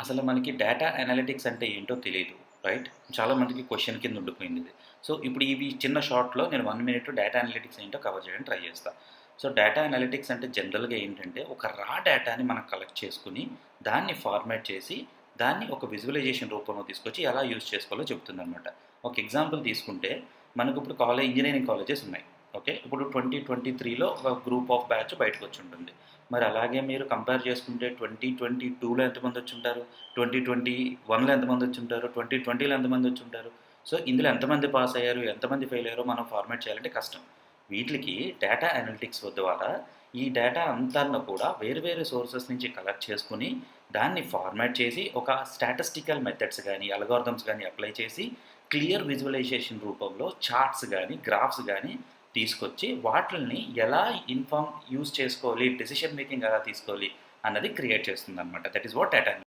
అసలు మనకి data analytics అంటే ఏంటో తెలీదు. రైట్? చాలా మందికి క్వెషన్ కింద ఉండిపోయింది ఇది. సో, ఇప్పుడు ఇవి చిన్న షార్ట్‌లో నేను 1 మినిట్ డేటా అనలిటిక్స్ ఏంటో కవర్ చేయడానికి ట్రై చేస్తా. సో, డేటా అనలిటిక్స్ అంటే జనరల్‌గా ఏంటంటే, ఒక రా డేటాని మనం కలెక్ట్ చేసుకొని, దాన్ని ఫార్మాట్ చేసి, దాన్ని ఒక విజువలైజేషన్ రూపంలో తీసుకొచ్చి ఎలా యూజ్ చేసుకోవాలో చెప్తుందనమాట. ఒక ఎగ్జాంపుల్ తీసుకుంటే, మనకిప్పుడు ఇంజినీరింగ్ కాలేజెస్ ఉన్నాయి. ఓకే. ఇప్పుడు 2023లో ఒక గ్రూప్ ఆఫ్ బ్యాచ్ బయటకొచ్చుంటుంది. మరి అలాగే మీరు కంపేర్ చేసుకుంటే 2022లో ఎంతమందొచ్చుంటారు? 2021లో ఎంతమందొచ్చుంటారు? 2020లో ఎంతమందొచ్చుంటారు? సో, ఇందులో ఎంతమంది పాస్ అయ్యారు? ఎంతమంది ఫెయిల్ అయ్యారో మనం ఫార్మాట్ చేయాలంటే కష్టం. వీటిలికి డేటా అనలిటిక్స్ ద్వారా ఈ డేటా అంతాను కూడా వేరు వేరు సోర్సెస్ నుంచి కలెక్ట్ చేసుకొని, దాన్ని ఫార్మాట్ చేసి ఒక స్టాటిస్టికల్ మెథడ్స్ గాని, అల్గోరిథమ్స్ గాని అప్లై చేసి క్లియర్ విజువలైజేషన్ రూపంలో చార్ట్స్ గాని, గ్రాఫ్స్ గాని తీసుకొచ్చి వాటిల్ని ఎలా యూజ్ చేసుకోవాలి, డెసిషన్ మేకింగ్ ఎలా తీసుకోవాలి అన్నది క్రియేట్ చేస్తుందనమాట. That is what data